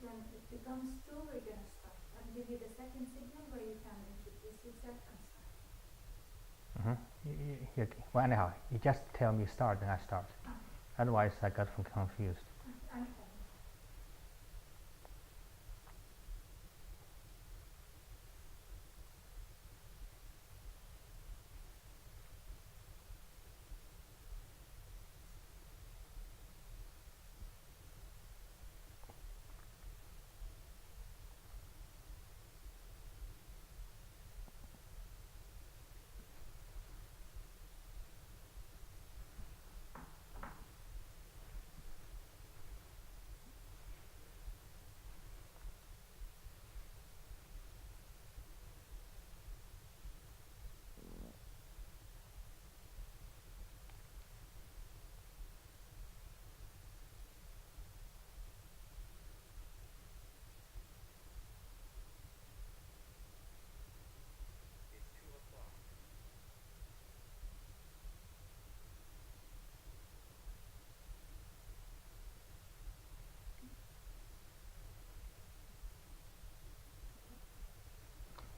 When it becomes 2, we're going to start. I'll give you the second signal where you can introduce yourself and start. Well, anyhow, you just tell me start, then I start. Otherwise, I got confused. Okay.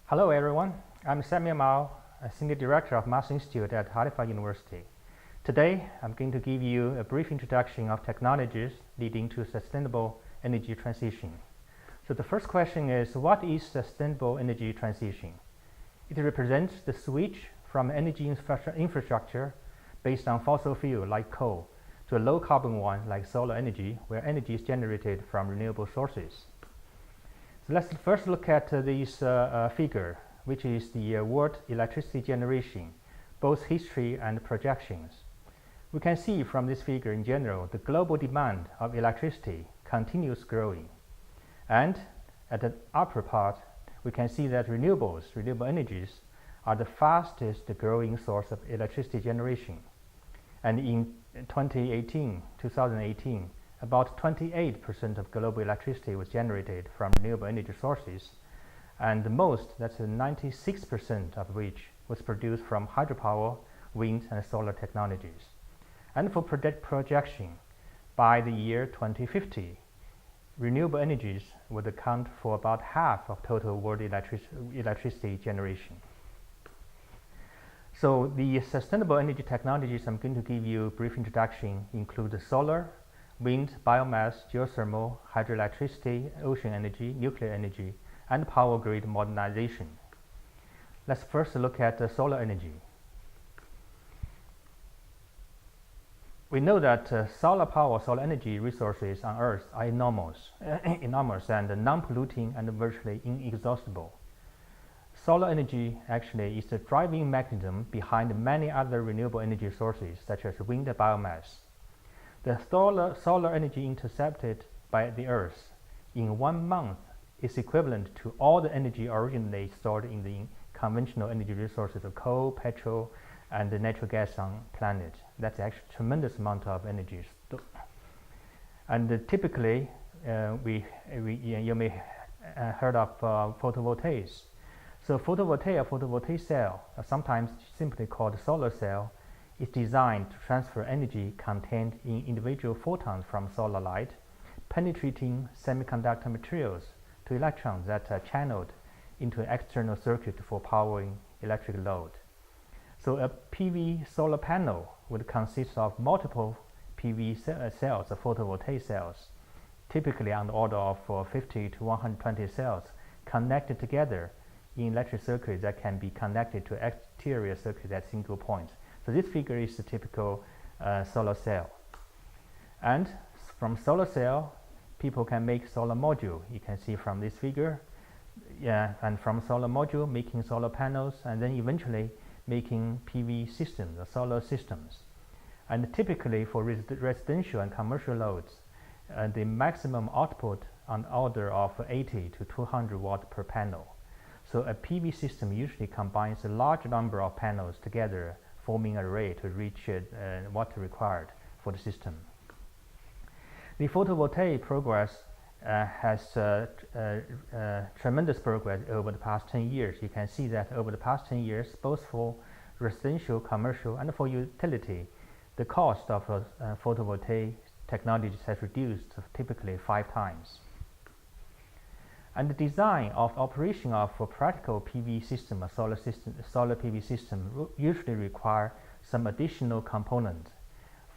Hello, everyone. I'm Samuel Mao, a Senior Director of Masdar Institute at Khalifa University. Today, I'm going to give you a brief introduction of technologies leading to sustainable energy transition. So the first question is, what is sustainable energy transition? It represents the switch from energy infrastructure based on fossil fuel like coal to a low carbon one like solar energy, where energy is generated from renewable sources. So let's first look at this figure, which is the world electricity generation, both history and projections. We can see from this figure in general, the global demand of electricity continues growing. And at the upper part, we can see that renewable energies, are the fastest growing source of electricity generation. And in 2018, about 28% of global electricity was generated from renewable energy sources, and the most, that's 96% of which was produced from hydropower, wind, and solar technologies. And for projection, by the year 2050, renewable energies would account for about half of total world electricity generation. So the sustainable energy technologies I'm going to give you a brief introduction include solar, wind, biomass, geothermal, hydroelectricity, ocean energy, nuclear energy, and power grid modernization. Let's first look at solar energy. We know that solar energy resources on Earth are enormous and non-polluting and virtually inexhaustible. Solar energy actually is the driving mechanism behind many other renewable energy sources such as wind and biomass. The solar energy intercepted by the Earth in 1 month is equivalent to all the energy originally stored in the conventional energy resources of coal, petrol, and the natural gas on planet. That's actually a tremendous amount of energy. And typically, you may heard of photovoltaics. So photovoltaic cell, sometimes simply called solar cell, is designed to transfer energy contained in individual photons from solar light, penetrating semiconductor materials to electrons that are channeled into an external circuit for powering electric load. So a PV solar panel would consist of multiple PV cells, photovoltaic cells, typically on the order of 50 to 120 cells, connected together in electric circuits that can be connected to exterior circuits at single points. So this figure is the typical solar cell. And from solar cell, people can make solar module. You can see from this figure. And from solar module, making solar panels, and then eventually making PV systems, or solar systems. And typically for residential and commercial loads, the maximum output on the order of 80 to 200 watts per panel. So a PV system usually combines a large number of panels together, forming an array to reach what required for the system. The photovoltaic progress has tremendous progress over the past 10 years. You can see that over the past 10 years, both for residential, commercial, and for utility, the cost of photovoltaic technologies has reduced typically 5 times. And the design of operation of a practical PV system, a solar PV system, usually require some additional component.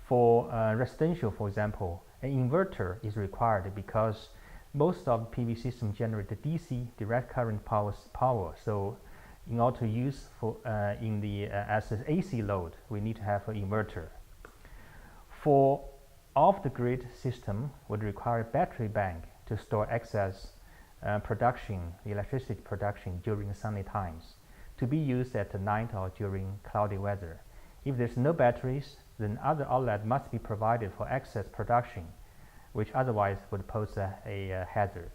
For residential, for example, an inverter is required because most of the PV system generate the DC direct current power. So, in order to use for as an AC load, we need to have an inverter. For off-the-grid system, would require a battery bank to store excess electricity production during sunny times, to be used at night or during cloudy weather. If there's no batteries, then other outlet must be provided for excess production, which otherwise would pose a hazard.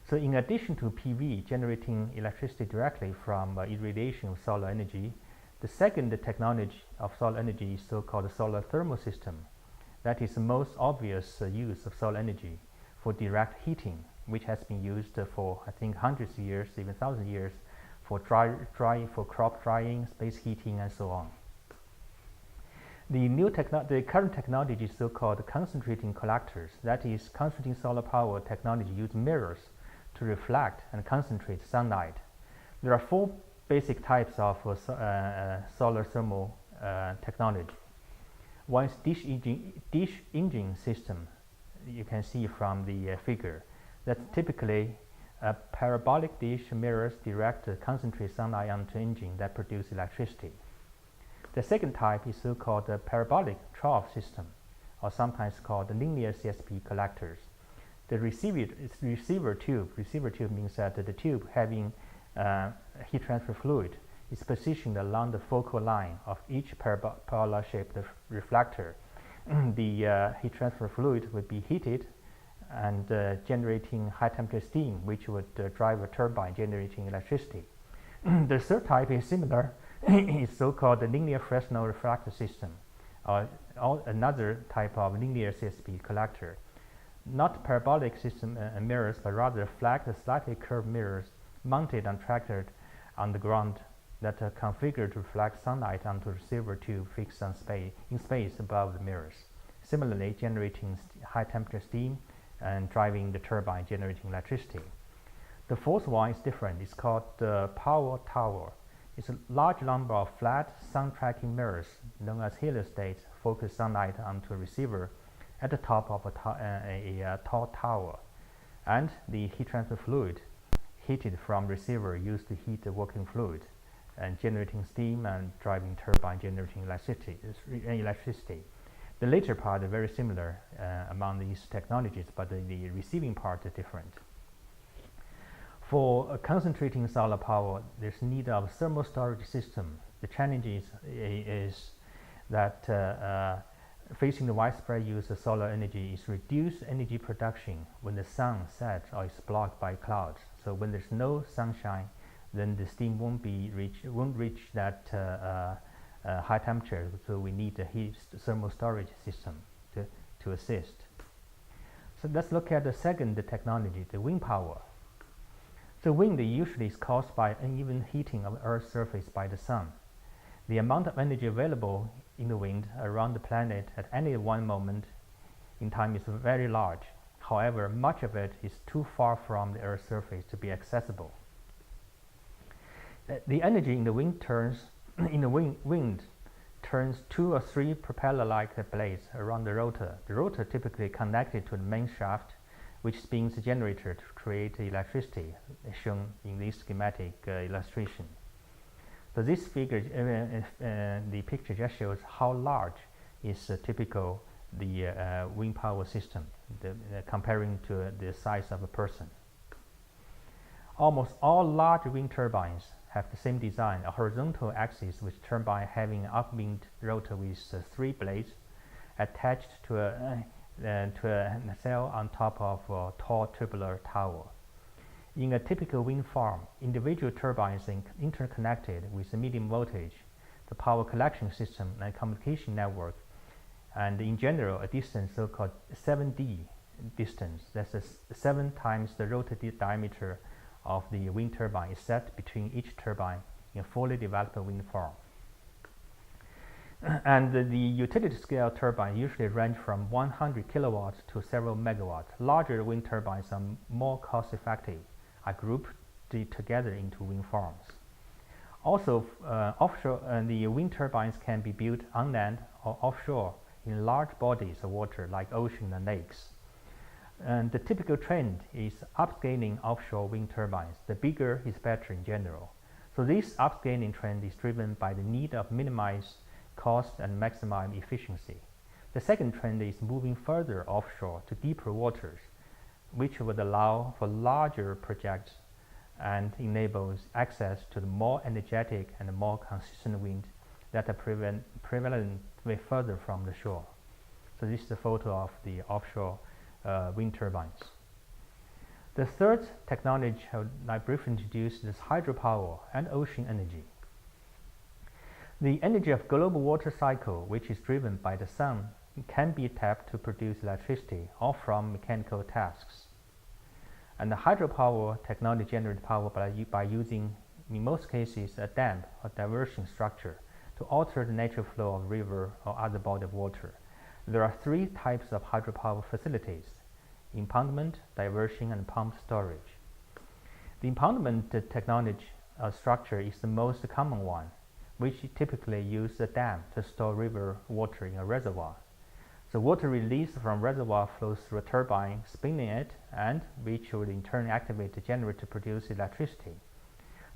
So in addition to PV generating electricity directly from irradiation of solar energy, the second technology of solar energy is so-called solar thermal system. That is the most obvious use of solar energy for direct heating, which has been used for I think hundreds of years, even 1,000 years, for for crop drying, space heating, and so on. The current technology is so-called concentrating collectors. That is, concentrating solar power technology uses mirrors to reflect and concentrate sunlight. There are 4 basic types of solar thermal technology. One is dish engine system. You can see from the figure. That's typically a parabolic dish mirrors direct concentrate sunlight onto engine that produce electricity. The second type is so-called the parabolic trough system, or sometimes called the linear CSP collectors. The receiver tube means that the tube having heat transfer fluid is positioned along the focal line of each parabola-shaped reflector. The heat transfer fluid would be heated and generating high temperature steam, which would drive a turbine generating electricity. The third type is similar, is so-called the linear Fresnel refractor system, or another type of linear CSP collector. Not parabolic system mirrors, but rather flat, slightly curved mirrors mounted and tracked on the ground that are configured to reflect sunlight onto a receiver tube fixed in space above the mirrors, similarly generating high temperature steam and driving the turbine generating electricity. The fourth one is different. It's called the power tower. It's a large number of flat sun tracking mirrors known as heliostats focus sunlight onto a receiver at the top of a tall tower, and the heat transfer fluid heated from receiver used to heat the working fluid and generating steam and driving turbine generating electricity. The later part is very similar among these technologies, but the receiving part is different. For concentrating solar power, there's need of a thermal storage system. The challenge is that facing the widespread use of solar energy is reduced energy production when the sun sets or is blocked by clouds. So when there's no sunshine, then the steam won't reach that high temperature. So we need a thermal storage system to assist. So let's look at the second technology, the wind power. So wind usually is caused by uneven heating of Earth's surface by the sun. The amount of energy available in the wind around the planet at any one moment in time is very large. However, much of it is too far from the Earth's surface to be accessible. The energy in the wind turns 2 or 3 propeller-like blades around the rotor. The rotor typically connected to the main shaft, which spins the generator to create electricity, shown in this schematic illustration. So this figure, the picture just shows how large is typical the wind power system, comparing to the size of a person. Almost all large wind turbines have the same design, a horizontal axis with turbine having an upwind rotor with 3 blades attached to a nacelle on top of a tall tubular tower. In a typical wind farm, individual turbines are interconnected with a medium voltage, the power collection system and communication network, and in general a distance so-called 7D distance, that's 7 times the rotor diameter of the wind turbine is set between each turbine in a fully developed wind farm. And the utility scale turbines usually range from 100 kilowatts to several megawatts. Larger wind turbines are more cost effective, are grouped together into wind farms. Also, offshore, the wind turbines can be built on land or offshore in large bodies of water like oceans and lakes. And the typical trend is upscaling offshore wind turbines. The bigger is better in general. So this upscaling trend is driven by the need of minimize cost and maximize efficiency. The second trend is moving further offshore to deeper waters, which would allow for larger projects and enables access to the more energetic and more consistent wind that are prevalent way further from the shore. So this is a photo of the offshore wind turbines. The third technology I briefly introduced is hydropower and ocean energy. The energy of global water cycle, which is driven by the sun, can be tapped to produce electricity or from mechanical tasks. And the hydropower technology generates power by using, in most cases, a dam or diversion structure to alter the natural flow of river or other body of water. There are three types of hydropower facilities: impoundment, diversion, and pumped storage. The impoundment technology structure is the most common one, which typically uses a dam to store river water in a reservoir. The water released from reservoir flows through a turbine, spinning it, and which would in turn activate the generator to produce electricity.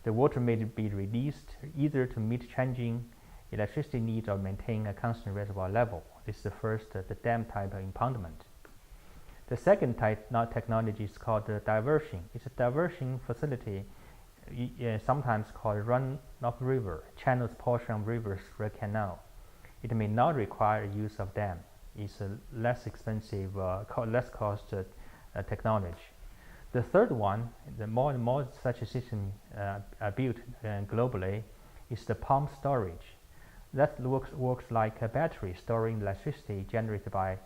The water may be released either to meet changing electricity needs or maintain a constant reservoir level. This is the first, the dam type of impoundment. The second type technology is called diversion. It's a diversion facility, sometimes called run-off river, channels portion of rivers through a canal. It may not require use of dam. It's a less expensive, less cost technology. The third one, the more and more such a system are built globally, is the pump storage. That works like a battery storing electricity generated by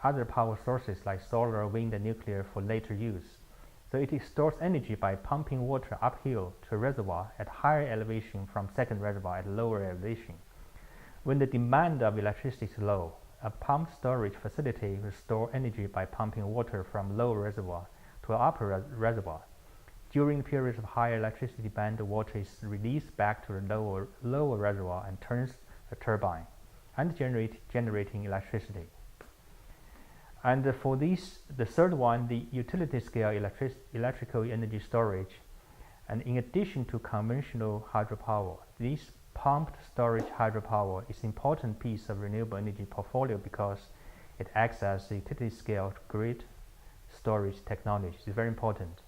other power sources like solar, wind, and nuclear for later use. So it stores energy by pumping water uphill to a reservoir at higher elevation from second reservoir at lower elevation. When the demand of electricity is low, a pump storage facility will store energy by pumping water from lower reservoir to an upper reservoir. During periods of higher electricity demand, the water is released back to the lower reservoir and turns the turbine and generating electricity. And for this, the third one, the utility scale electrical energy storage. And in addition to conventional hydropower, this pumped storage hydropower is an important piece of renewable energy portfolio because it acts as a utility scale grid storage technology. It's very important.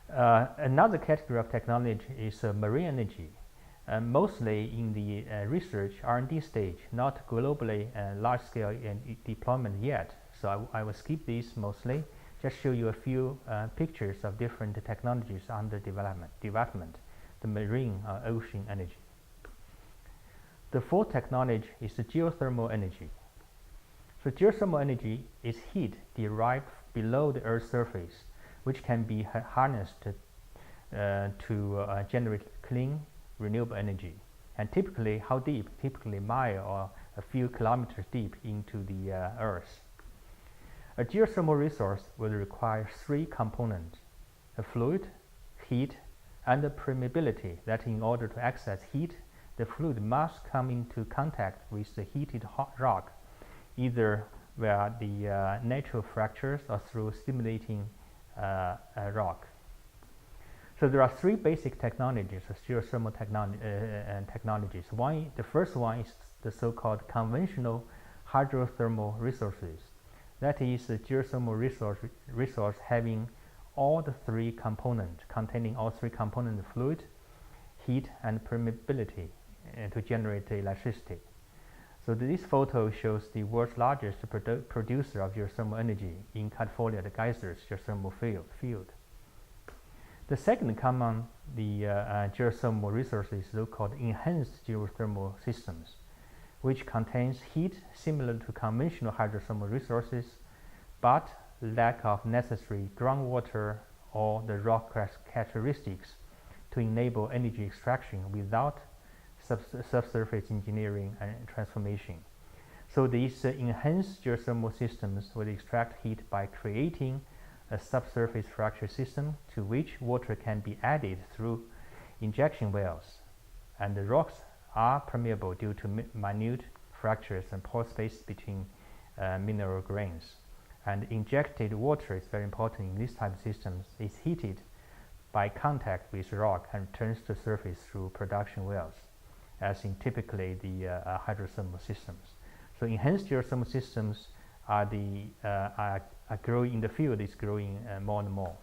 Another category of technology is marine energy. Mostly in the research R&D stage, not globally large-scale deployment yet. So I will skip these mostly, just show you a few pictures of different technologies under development, the marine ocean energy. The fourth technology is the geothermal energy. So geothermal energy is heat derived below the Earth's surface, which can be harnessed to generate clean, renewable energy. And typically, how deep? Typically mile or a few kilometers deep into the Earth. A geothermal resource will require three components: a fluid, heat, and the permeability. That in order to access heat, the fluid must come into contact with the heated rock, either via the natural fractures or through stimulating rock. So there are three basic technologies of geothermal technologies. The first one is the so-called conventional hydrothermal resources. That is a geothermal resource having all the three components, containing all three components: fluid, heat, and permeability, to generate electricity. So this photo shows the world's largest producer of geothermal energy in California, the Geysers geothermal field. The second common geothermal resources is so-called enhanced geothermal systems, which contains heat similar to conventional hydrothermal resources, but lack of necessary groundwater or the rock characteristics to enable energy extraction without subsurface engineering and transformation. So these enhanced geothermal systems will extract heat by creating a subsurface fracture system to which water can be added through injection wells, and the rocks are permeable due to minute fractures and pore space between mineral grains. And injected water is very important in this type of systems. It's heated by contact with rock and returns to surface through production wells, as in typically the hydrothermal systems. So enhanced geothermal systems are growing in the field. Is growing more and more.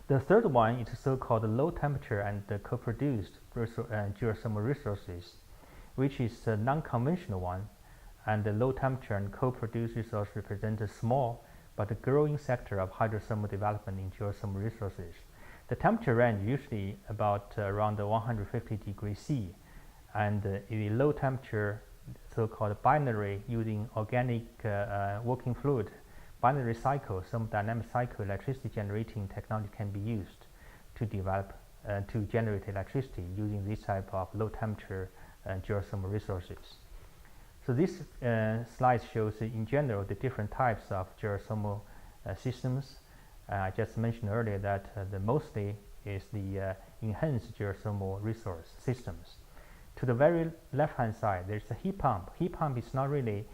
The third one is so-called low temperature and co-produced geothermal resources, which is a non-conventional one. And the low temperature and co-produced resource represent a small but a growing sector of hydrothermal development in geothermal resources. The temperature range usually about around 150 degrees C, and in the low temperature, so-called binary using organic working fluid, binary cycle, thermodynamic cycle electricity generating technology can be used to develop to generate electricity using this type of low temperature geothermal resources. So this slide shows in general the different types of geothermal systems. I just mentioned earlier that the mostly is the enhanced geothermal resource systems. To the very left-hand side, there's a heat pump. Heat pump is not really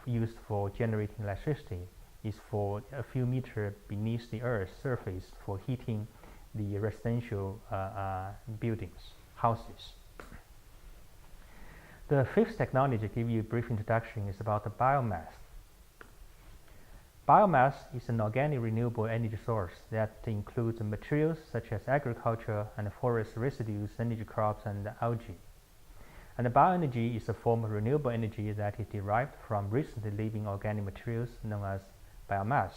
used for generating electricity. It's for a few meters beneath the Earth's surface for heating the residential buildings, houses. The fifth technology, to give you a brief introduction, is about the biomass. Biomass is an organic renewable energy source that includes materials such as agriculture and forest residues, energy crops, and algae. And the bioenergy is a form of renewable energy that is derived from recently living organic materials known as biomass,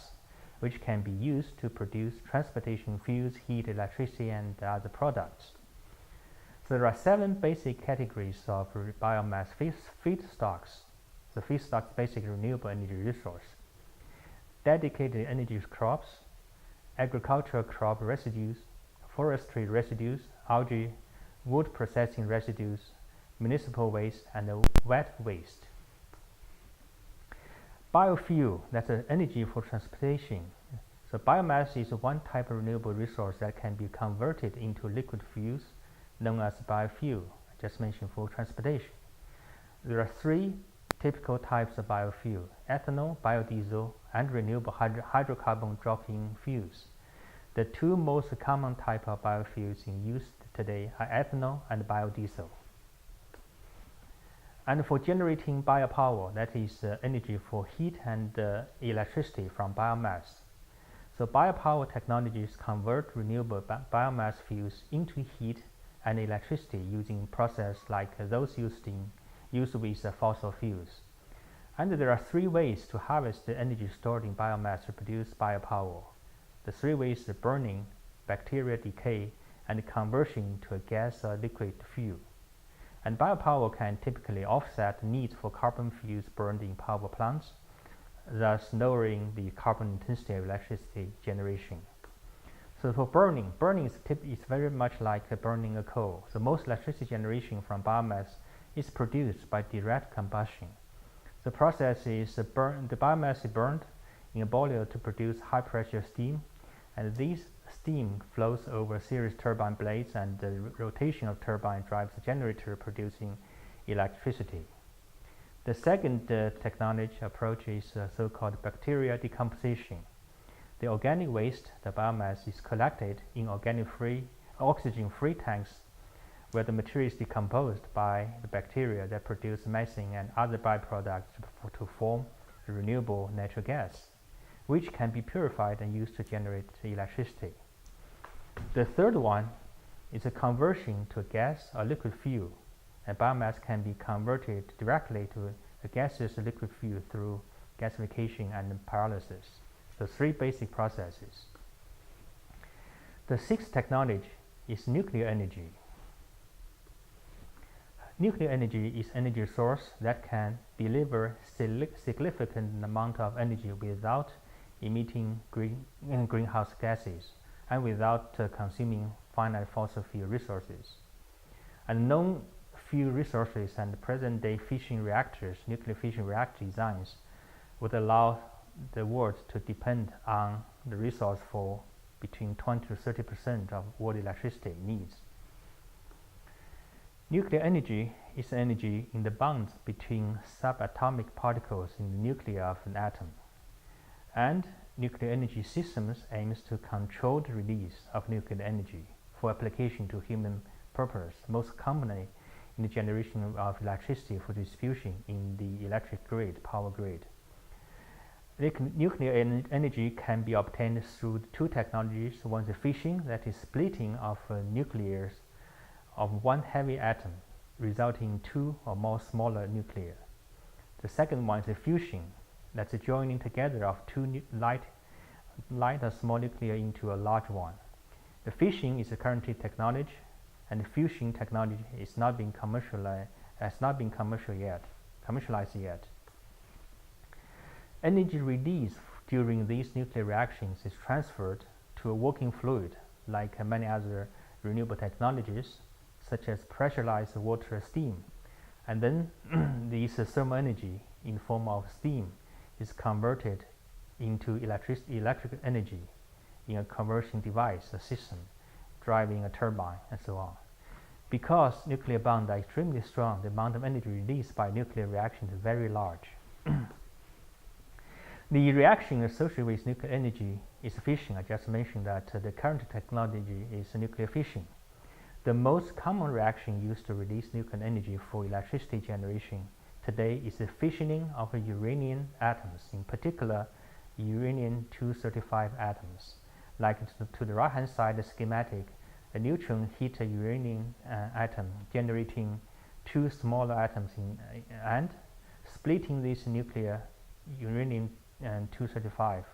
which can be used to produce transportation fuels, heat, electricity, and other products. So there are 7 basic categories of biomass feedstocks. The feedstock is basically renewable energy resource. Dedicated energy crops, agricultural crop residues, forestry residues, algae, wood processing residues, municipal waste, and wet waste. Biofuel, that's energy for transportation. So biomass is one type of renewable resource that can be converted into liquid fuels known as biofuel, I just mentioned for transportation. There are 3 typical types of biofuel: ethanol, biodiesel, and renewable hydrocarbon drop-in fuels. The 2 most common types of biofuels in use today are ethanol and biodiesel. And for generating biopower, that is energy for heat and electricity from biomass. So biopower technologies convert renewable biomass fuels into heat and electricity using process like those used with fossil fuels. And there are 3 ways to harvest the energy stored in biomass to produce biopower. The 3 ways are burning, bacteria decay, and conversion to a gas or liquid fuel. And biopower can typically offset the need for carbon fuels burned in power plants, thus lowering the carbon intensity of electricity generation. So for burning is very much like burning a coal. So most electricity generation from biomass is produced by direct combustion. The process is the biomass is burned in a boiler to produce high pressure steam, and this steam flows over a series of turbine blades, and the rotation of turbine drives the generator producing electricity. The second technology approach is so-called bacteria decomposition. The organic waste, the biomass, is collected in oxygen-free tanks where the material is decomposed by the bacteria that produce methane and other byproducts to form renewable natural gas, which can be purified and used to generate electricity. The third one is a conversion to a gas or liquid fuel, and biomass can be converted directly to a gaseous liquid fuel through gasification and pyrolysis. So 3 basic processes. The 6th technology is nuclear energy. Nuclear energy is energy source that can deliver significant amount of energy without emitting greenhouse gases and without consuming finite fossil fuel resources. And known fuel resources and present-day fission reactors, nuclear fission reactor designs, would allow the world to depend on the resource for between 20 to 30% of world electricity needs. Nuclear energy is energy in the bonds between subatomic particles in the nucleus of an atom, and nuclear energy systems aims to control the release of nuclear energy for application to human purpose, most commonly in the generation of electricity for distribution in the electric grid, power grid. Nuclear energy can be obtained through two technologies. One is fission, that is splitting of nucleus of one heavy atom, resulting in two or more smaller nuclei. The second one is fusion, that's the joining together of two light or small nuclei into a large one. The fission is a currently technology, and the fusion technology has not been commercialized yet. Energy release during these nuclear reactions is transferred to a working fluid, like many other renewable technologies, such as pressurized water steam, and then this thermal energy in form of steam is converted into electric energy in a conversion device, a system, driving a turbine, and so on. Because nuclear bonds are extremely strong, the amount of energy released by nuclear reaction is very large. The reaction associated with nuclear energy is fission. I just mentioned that the current technology is nuclear fission. The most common reaction used to release nuclear energy for electricity generation today is the fissioning of uranium atoms, in particular uranium-235 atoms. Like to the right-hand side, the schematic, a neutron hit a uranium atom, generating two smaller atoms and splitting this nuclear uranium-235.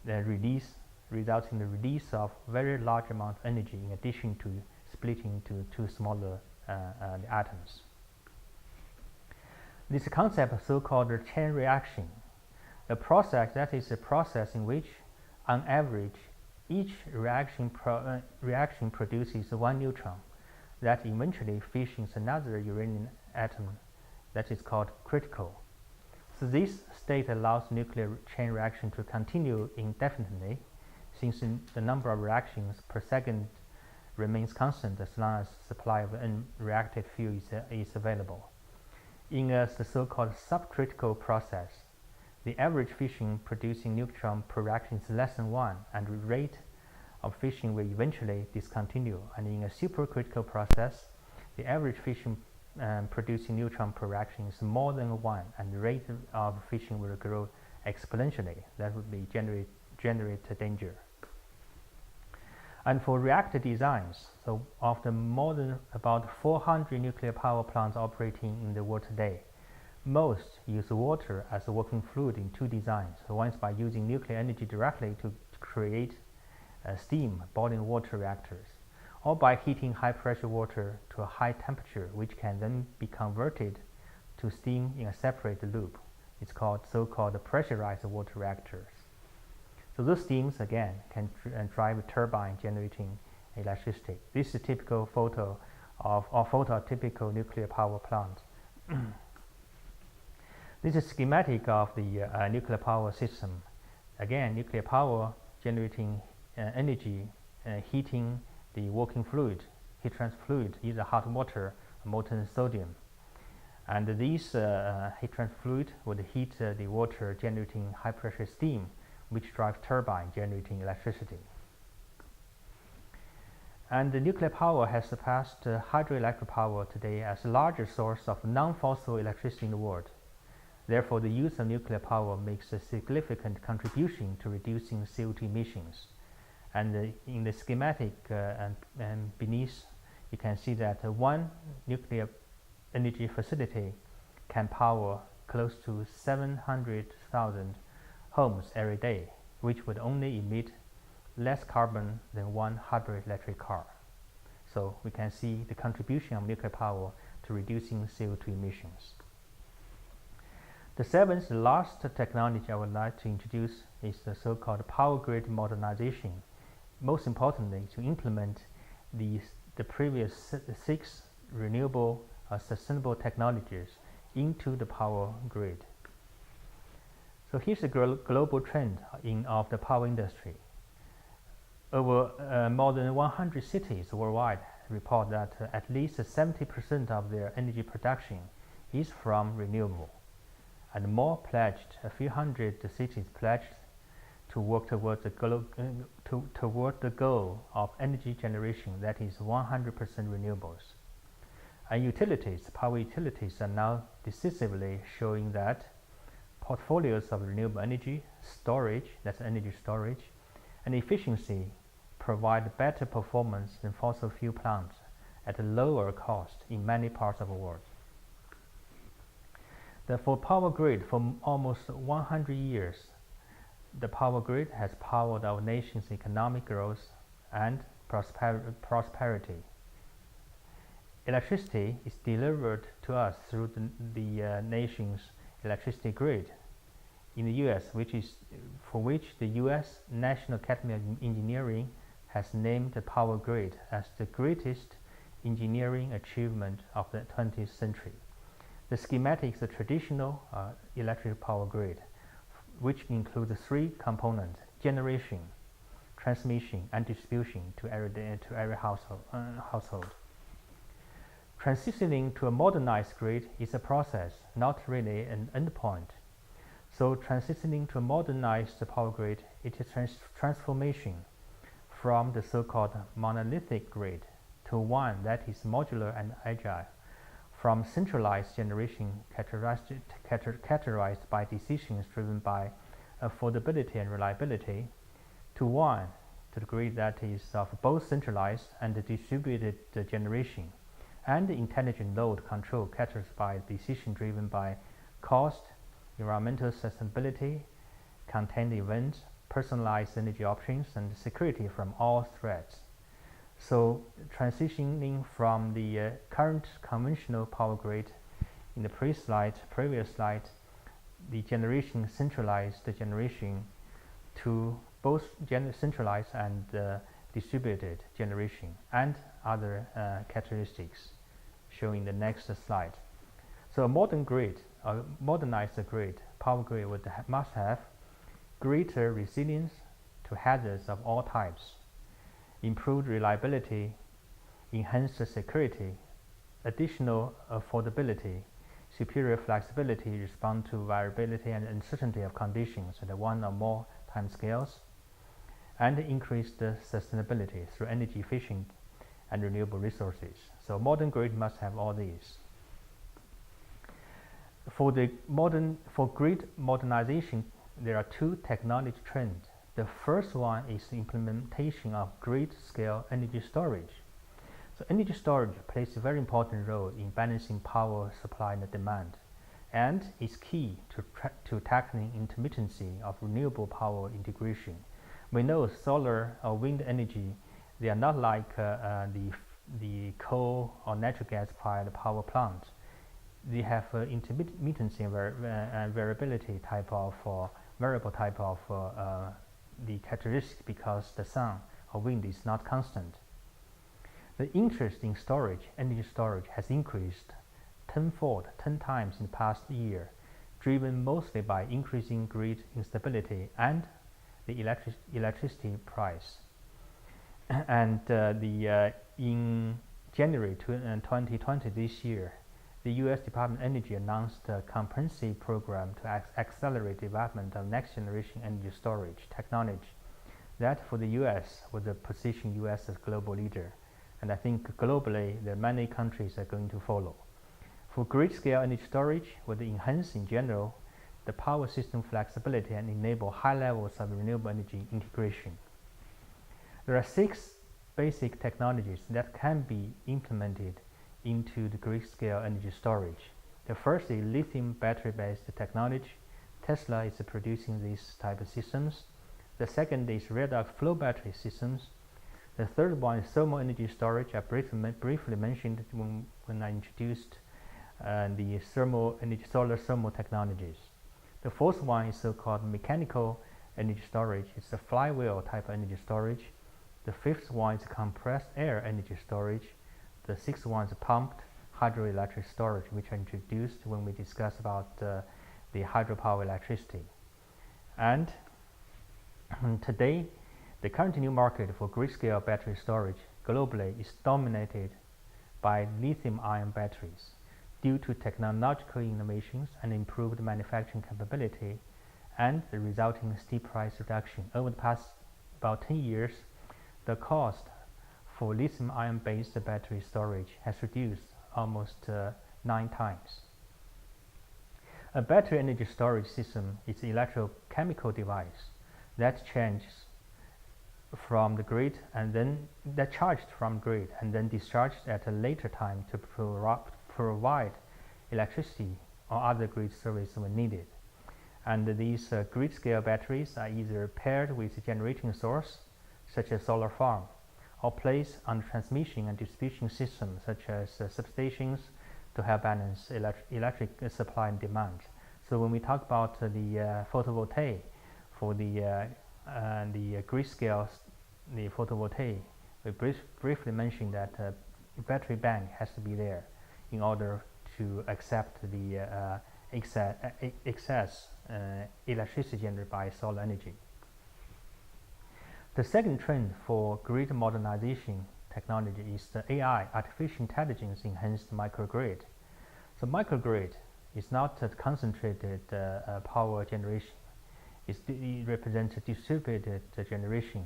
The release results in the release of very large amount of energy in addition to splitting to two smaller atoms. This concept is so-called chain reaction. The process that is a process in which, on average, each reaction produces one neutron that eventually fissions another uranium atom that is called critical. So this state allows nuclear chain reaction to continue indefinitely, since the number of reactions per second remains constant as long as supply of unreacted fuel is available. In the so-called subcritical process, the average fission producing neutron per reaction is less than 1, and the rate of fission will eventually discontinue. And in a supercritical process, the average fission producing neutron per reaction is more than 1, and the rate of fission will grow exponentially. That would be generate danger. And for reactor designs, so after more than about 400 nuclear power plants operating in the world today, most use water as a working fluid in two designs. So one is by using nuclear energy directly to create steam boiling water reactors, or by heating high pressure water to a high temperature, which can then be converted to steam in a separate loop. It's called so-called pressurized water reactors. So those steams again can drive a turbine generating electricity. This is a typical photo of a typical nuclear power plant. This is a schematic of the nuclear power system. Again, nuclear power generating energy, heating the working fluid, heat transfer fluid, either hot water or molten sodium. And this heat transfer fluid would heat the water, generating high pressure steam, which drives turbine generating electricity. And the nuclear power has surpassed hydroelectric power today as the largest source of non-fossil electricity in the world. Therefore, the use of nuclear power makes a significant contribution to reducing CO2 emissions. And in the schematic and beneath, you can see that one nuclear energy facility can power close to 700,000 homes every day, which would only emit less carbon than one hydroelectric car. So we can see the contribution of nuclear power to reducing CO2 emissions. The seventh, last technology I would like to introduce is the so-called power grid modernization. Most importantly, to implement the previous 6 renewable sustainable technologies into the power grid. So here's a global trend of the power industry. Over more than 100 cities worldwide report that at least 70% of their energy production is from renewable, and more pledged. A few hundred cities pledged to work toward the goal of energy generation that is 100% renewables. And utilities, power utilities, are now decisively showing that portfolios of renewable energy storage, that's energy storage, and efficiency provide better performance than fossil fuel plants at a lower cost in many parts of the world. For power grid, for almost 100 years, the power grid has powered our nation's economic growth and prosperity. Electricity is delivered to us through the nation's electricity grid. In the U.S., for which the U.S. National Academy of Engineering has named the power grid as the greatest engineering achievement of the 20th century. The schematic is a traditional electric power grid, which includes three components: generation, transmission, and distribution to every household. Transitioning to a modernized grid is a process, not really an endpoint. So transitioning to a modernized power grid, it is transformation from the so-called monolithic grid to one that is modular and agile, from centralized generation characterized by decisions driven by affordability and reliability, to the grid that is of both centralized and distributed generation, and intelligent load control characterized by decisions driven by cost, environmental sustainability, contained events, personalized energy options, and security from all threats. So transitioning from the current conventional power grid in the previous slide, the centralized generation, to both centralized and distributed generation, and other characteristics shown in the next slide. So a modernized grid, power grid must have greater resilience to hazards of all types, improved reliability, enhanced security, additional affordability, superior flexibility, respond to variability and uncertainty of conditions at one or more timescales, and increased sustainability through energy efficient and renewable resources. So modern grid must have all these. For grid modernization, there are two technology trends. The first one is the implementation of grid-scale energy storage. So energy storage plays a very important role in balancing power supply and demand, and is key to tackling intermittency of renewable power integration. We know solar or wind energy, they are not like the coal or natural gas-fired power plant. They have intermittency and variability variable type of the characteristic, because the sun or wind is not constant. The interest in energy storage, has increased 10 times in the past year, driven mostly by increasing grid instability and the electricity price. And in January 2020 this year, the U.S. Department of Energy announced a comprehensive program to accelerate development of next-generation energy storage technology. That, for the U.S., would position U.S. as global leader. And I think globally, there are many countries that are going to follow. For grid-scale energy storage, would enhance in general the power system flexibility and enable high levels of renewable energy integration. There are 6 basic technologies that can be implemented into the grid-scale energy storage. The first is lithium battery-based technology. Tesla is producing these type of systems. The second is redox flow battery systems. The third one is thermal energy storage. I briefly mentioned when I introduced the solar thermal technologies. The fourth one is so-called mechanical energy storage. It's a flywheel type of energy storage. The fifth one is compressed air energy storage. The sixth one is pumped hydroelectric storage, which I introduced when we discussed about the hydropower electricity. And today, the current new market for grid-scale battery storage globally is dominated by lithium-ion batteries due to technological innovations and improved manufacturing capability and the resulting steep price reduction. Over the past about 10 years, the cost for lithium-ion based battery storage has reduced almost 9 times. A battery energy storage system is an electrochemical device that changes from the grid and then charged from grid and then discharged at a later time to provide electricity or other grid service when needed. And these grid-scale batteries are either paired with a generating source, such as solar farm, or placed on the transmission and distribution system, such as substations, to help balance electric supply and demand. So when we talk about the photovoltaic for the grid-scale, the photovoltaic, we briefly mentioned that battery bank has to be there in order to accept the excess electricity generated by solar energy. The second trend for grid modernization technology is the AI, artificial intelligence enhanced microgrid. So microgrid is not a concentrated power generation. It represents distributed generation.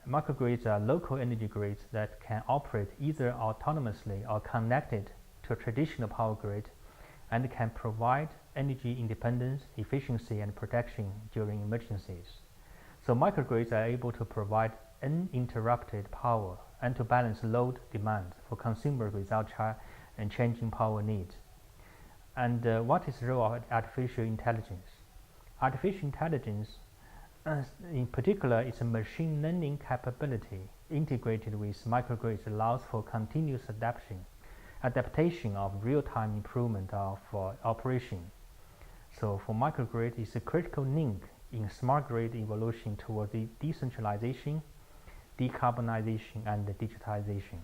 Microgrids are local energy grids that can operate either autonomously or connected to a traditional power grid and can provide energy independence, efficiency, and protection during emergencies. So microgrids are able to provide uninterrupted power and to balance load demand for consumers without changing power needs. And what is the role of artificial intelligence? Artificial intelligence, in particular, is a machine learning capability integrated with microgrids allows for continuous adaptation of real-time improvement of operation. So for microgrid, it's a critical link in smart grid evolution toward the decentralization, decarbonization, and digitization.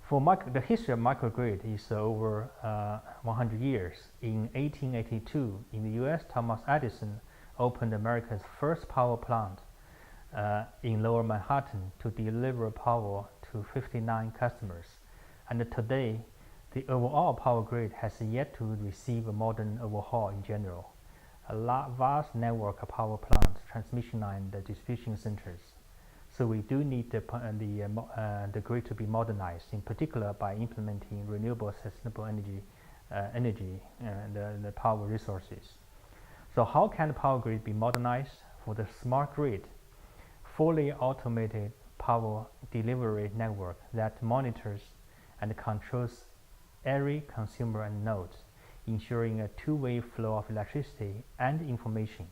For the history of microgrid is over 100 years. In 1882, in the U.S., Thomas Edison opened America's first power plant in Lower Manhattan to deliver power to 59 customers. And today, the overall power grid has yet to receive a modern overhaul in general. A vast network of power plants, transmission lines, and distribution centers. So we do need the grid to be modernized, in particular by implementing renewable, sustainable energy, the power resources. So how can the power grid be modernized? For the smart grid, fully automated power delivery network that monitors and controls every consumer and node, ensuring a two-way flow of electricity and information.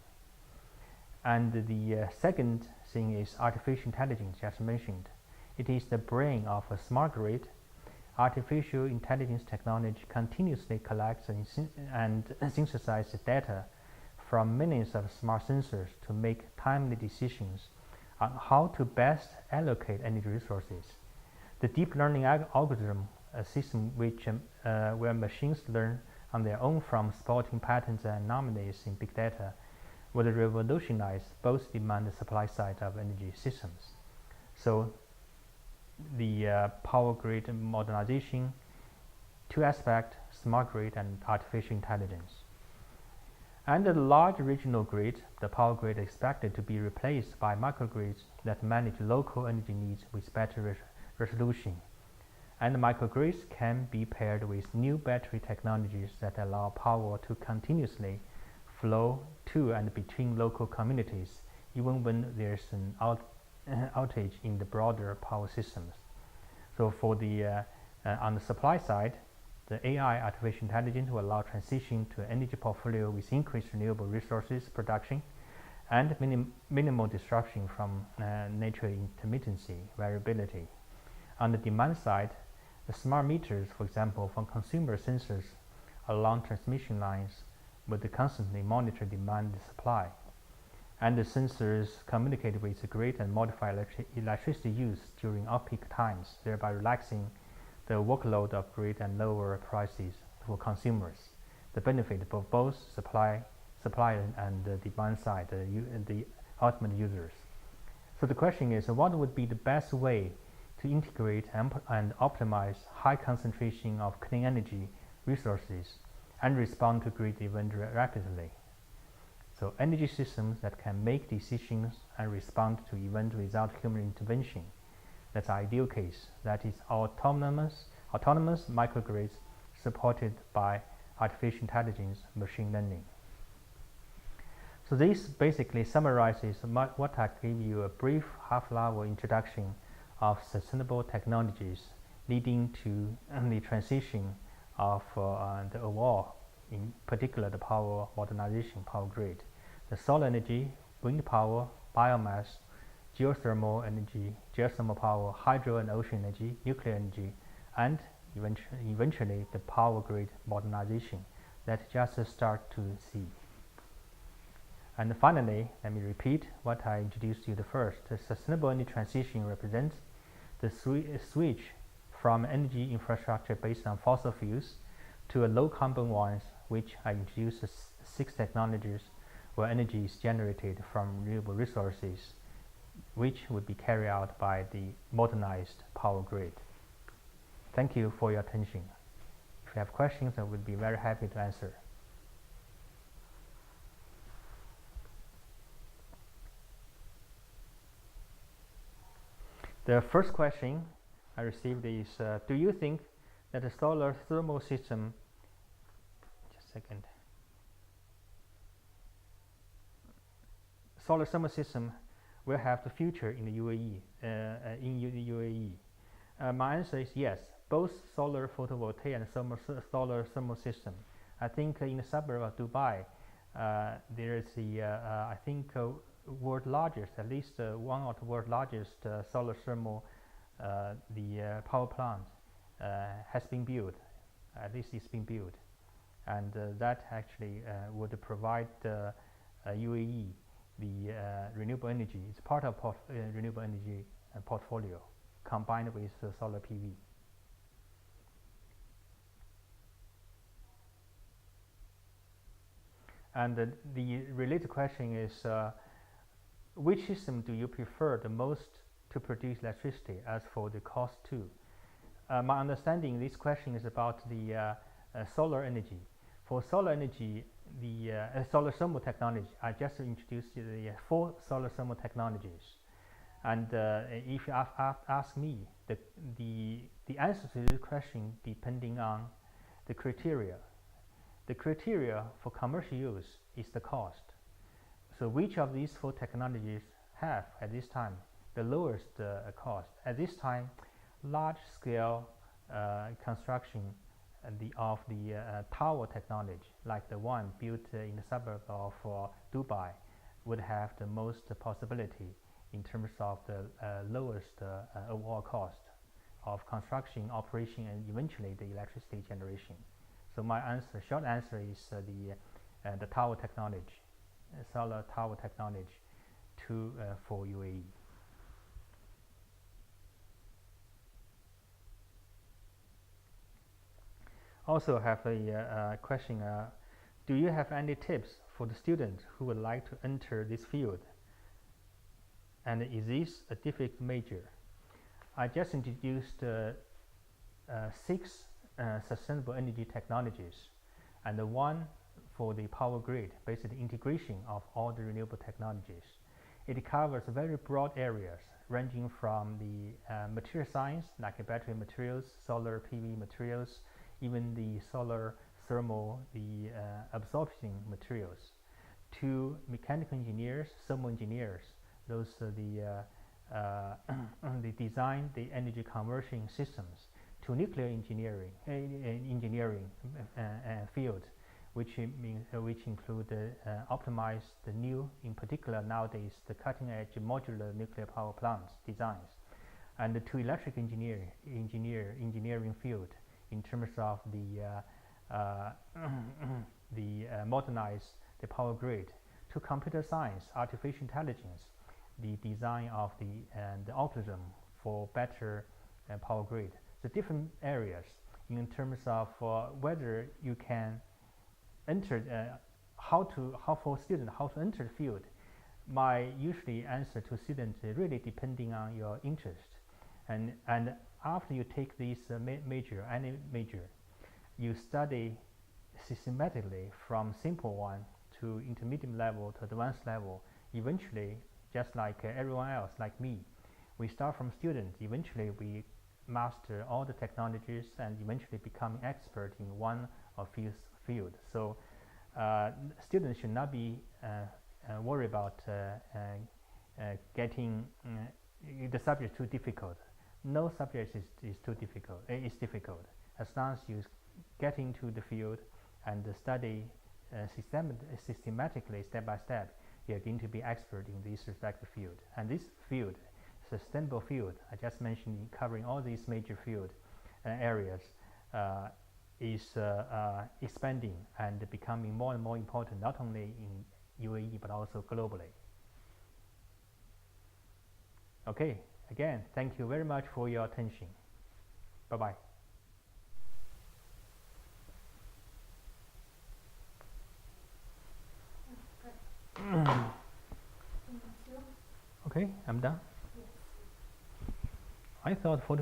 And the second thing is artificial intelligence, as mentioned. It is the brain of a smart grid. Artificial intelligence technology continuously collects and synthesizes data from millions of smart sensors to make timely decisions on how to best allocate energy resources. The deep learning algorithm, a system where machines learn on their own from spotting patterns and anomalies in big data, will revolutionize both demand and supply side of energy systems. So the power grid modernization, two aspects, smart grid and artificial intelligence. And the large regional grid, the power grid, is expected to be replaced by microgrids that manage local energy needs with better resolution. And microgrids can be paired with new battery technologies that allow power to continuously flow to and between local communities, even when there's an outage in the broader power systems. So for the on the supply side, the AI, artificial intelligence, will allow transition to an energy portfolio with increased renewable resources production and minimal disruption from natural intermittency, variability. On the demand side, the smart meters, for example, from consumer sensors along transmission lines would constantly monitor demand and supply. And the sensors communicate with the grid and modify electricity use during off-peak times, thereby relaxing the workload of grid and lower prices for consumers. The benefit for both supply and the demand side, the ultimate users. So the question is, what would be the best way to integrate and optimize high concentration of clean energy resources and respond to grid events rapidly? So energy systems that can make decisions and respond to events without human intervention. That's the ideal case. That is autonomous microgrids supported by artificial intelligence, machine learning. So this basically summarizes what I gave you a brief half-level introduction of sustainable technologies leading to the transition of the overall, in particular the power modernization, power grid, the solar energy, wind power, biomass, geothermal energy, geothermal power, hydro and ocean energy, nuclear energy, and eventually the power grid modernization that just start to see. And finally, let me repeat what I introduced you the first. The sustainable energy transition represents the switch from energy infrastructure based on fossil fuels to a low carbon ones, which I introduced 6 technologies where energy is generated from renewable resources, which would be carried out by the modernized power grid. Thank you for your attention. If you have questions, I would be very happy to answer. The first question I received is, do you think that the solar thermal system, just a second, solar thermal system will have the future in the UAE, my answer is yes. Both solar photovoltaic and solar thermal system. I think in the suburb of Dubai, there is the I think world largest, at least one of the world largest solar thermal power plant has been built. At least it's been built, and that actually would provide UAE the renewable energy. It's part of renewable energy portfolio combined with solar PV. And the related question is, which system do you prefer the most to produce electricity as for the cost too? My understanding, this question is about the solar energy. For solar energy, the solar thermal technology, I just introduced the 4 solar thermal technologies. And if you ask me, the answer to this question depending on the criteria. The criteria for commercial use is the cost. So which of these 4 technologies have at this time the lowest cost? At this time, large-scale construction of the tower technology, like the one built in the suburb of Dubai, would have the most possibility in terms of the lowest overall cost of construction, operation, and eventually the electricity generation. So my answer, short answer, is the tower technology, solar tower technology, for UAE. Also have a question, do you have any tips for the students who would like to enter this field? And is this a difficult major? I just introduced 6 sustainable energy technologies, and the one for the power grid, basically integration of all the renewable technologies. It covers very broad areas ranging from the material science, like battery materials, solar PV materials, even the solar thermal, the absorption materials, to mechanical engineers, thermal engineers, those the design the energy conversion systems, to nuclear engineering field, which include optimize the new, in particular nowadays, the cutting-edge modular nuclear power plants designs, and to electric engineering field in terms of the modernize the power grid, to computer science, artificial intelligence, the design of the algorithm for better power grid. the different areas in terms of whether you can enter, how for student how to enter the field. My usually answer to students really depending on your interest, and after you take this any major, you study systematically from simple one to intermediate level to advanced level. Eventually, just like everyone else, like me, we start from student. Eventually, we master all the technologies and eventually become expert in one of these field. So, students should not be worried about getting the subject too difficult. No subject is too difficult. It's difficult as long as you get into the field and study systematically, step by step. You are going to be expert in this respective field. And this field, sustainable field, I just mentioned, covering all these major field areas, is expanding and becoming more and more important, not only in UAE but also globally. Okay, again, thank you very much for your attention. Bye bye. Okay, I'm done. Yes. I thought 40